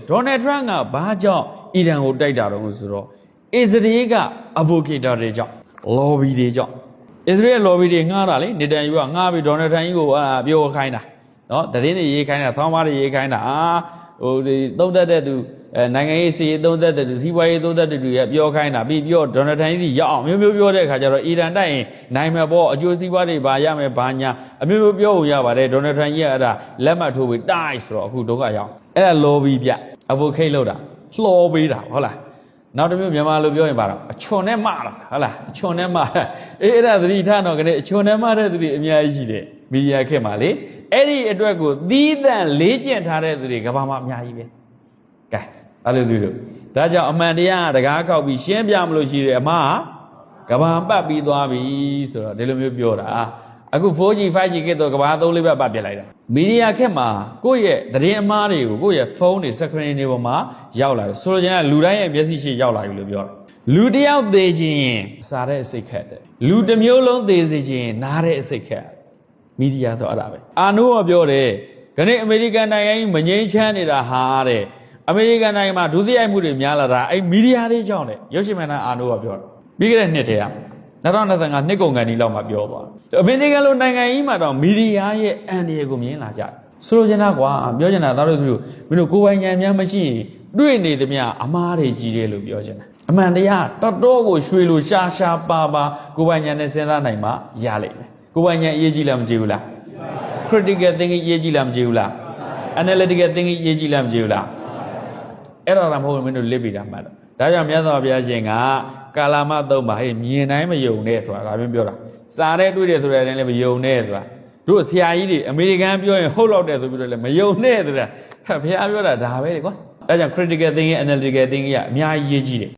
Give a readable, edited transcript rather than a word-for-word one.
Donald Trump ကဘာကြောင့်အီရန်ကိုတိုက်တာတော့ဆိုတော့အစ္စရေးက advocate တွေကြောင့် lobby တွေကြောင့်အစ္စရေး lobby တွေငှားတာလေနေတန်ယူကငှားပြီး Donald Trump ကြီးကိုပြောခိုင်းတာနော်တရင်တွေရေးခိုင်းတာဆောင်းပါးတွေရေးခိုင်းတာဟိုဒီသုံးသက်တဲ့သူနိုင်ငံရေးစီသုံးသက်တဲ့သူစီးပွားရေးသုံးသက်တဲ့သူရဲ့ပြောခိုင်းတာပြီးပြော Donald Trump ကြီးရောက်အောင်မျိုးပြောတဲ့အခါကျတော့အီရန်တိုက်ရင်နိုင်မယ်ပေါ့အကျိုးစီးပွားတွေဘာရမယ်ဘာညာအမျိုးပြောဖို့ရပါတယ် Donald Trump ကြီးကအဲ့ဒါလက်မှတ်ထိုးပြီးတိုက်ဆိုတော့အခုဒုက္ခရောက်အဲ့ဒါ lobby ပြ advocate လုပ်တာလှော်ပေးတာဟုတ်လားနောက်တစ်မျိုးမြန်မာလိုပြောရင်ပါတော့အချွန်နဲ့မတာဟုတ်လားအချွန်နဲ့မအဲ့ဒါသတိထားတော့ကနေအချွန်နဲ့မတဲ့သူတွေအများကြီးရှိတယ်မီဒီယာခေတ်မှာလေအဲ့ဒီအတွက်ကိုသီးသန့်လေးကျင့်ထားတဲ့သူတွေကဘာမှအများကြီးပဲကဲအဲ့လိုသူတို့ဒါကြောင့်အမှန်တရားတကားခောက်ပြီးရှင်းပြမလို့ရှိတယ်အမကဘာပတ်ပြီးသွားပြီဆိုတော့ဒီလိုမျိုးပြောတာအခု 4G 5G ကတော့ကဘာ3-4ဘက်ပတ်ပြလိုက်တာမီဒီယာခက်မှာကိုယ့်ရဲ့သတင်းအမှားတွေကိုကိုယ့်ရဲ့ဖုန်းတွေ screen တွေပေါ်မှာရောက်လာတယ်ဆိုလိုချင်ကလူတိုင်းရဲ့မျက်စိရှိရောက်လာပြီလို့ပြောတာလူတစ်ယောက်သေးခြင်းစားတဲ့အစိတ်ခက်တယ်လူတစ်မျိုးလုံးသေးစေခြင်းနားတဲ့အစိတ်ခက်မီဒီယာဆိုအဲ့ဒါပဲအာနိုးကပြောတယ်ခဏအမေရိကန်နိုင်ငံကြီးမငြိမ်းချမ်းနေတာဟာတဲ့အမေရိကန်နိုင်ငံမှာဒုစရိုက်မှုတွေများလာတာအဲ့မီဒီယာတွေကြောင့်လေရုပ်ရှင်မင်းသားအာနိုးကပြောတယ်ပြီးခဲ့တဲ့နှစ်တည်းက2025နှစ်ကုန်ကန်ဒီလောက်မှပြောသွားတယ်အမေရိကန်လိုနိုင်ငံကြီးမှာတော့မီဒီယာရဲ့အန်ဒီရဲ့ကိုမြင်လာကြတယ်ဆိုလိုချင်တာကွာပြောချင်တာသားတို့မျိုးမင်းတို့ကိုယ်ပိုင်ဉာဏ်များမရှိရင်တွေ့နေသမျှအမားတွေကြီးတယ်လို့ပြောချင်တာအမှန်တရားတော်တော်ကိုရွှေလိုရှာပါကိုယ်ပိုင်ဉာဏ်နဲ့စဉ်းစားနိုင်မှရလိမ့်မယ်ကိုယ်ပိုင်ဉာဏ်အရေးကြီးလားမကြည့်ဘူးလား critical thinking အရေးကြီးလားမကြည့်ဘူးလား analytical thinking အရေးကြီးလားမကြည့်ဘူးလားအဲ့ဒါတော့မဟုတ်ဘူးမင်းတို့လစ်ပြီးတာမှတ်တော့ဒါကြောင့်မြတ်စွာဘုရားရှင်ကကာလာမသုံးပါဟဲ့မြင်တိုင်းမယုံနဲ့ဆိုတာဒါမျိုးပြောတာစားတဲ့တွေ့တယ်ဆိုတဲ့အတိုင်းလည်းမယုံနဲ့ဆိုတာတို့ဆရာကြီးတွေအမေရိကန်ပြောရင်ဟုတ်လောက်တယ်ဆိုပြီးတော့လည်းမယုံနဲ့ဆိုတာဘုရားပြောတာဒါပဲလေကွာဒါကြောင့် critical thinking analytical thinking ကအများကြီးရေးကြည့်တယ်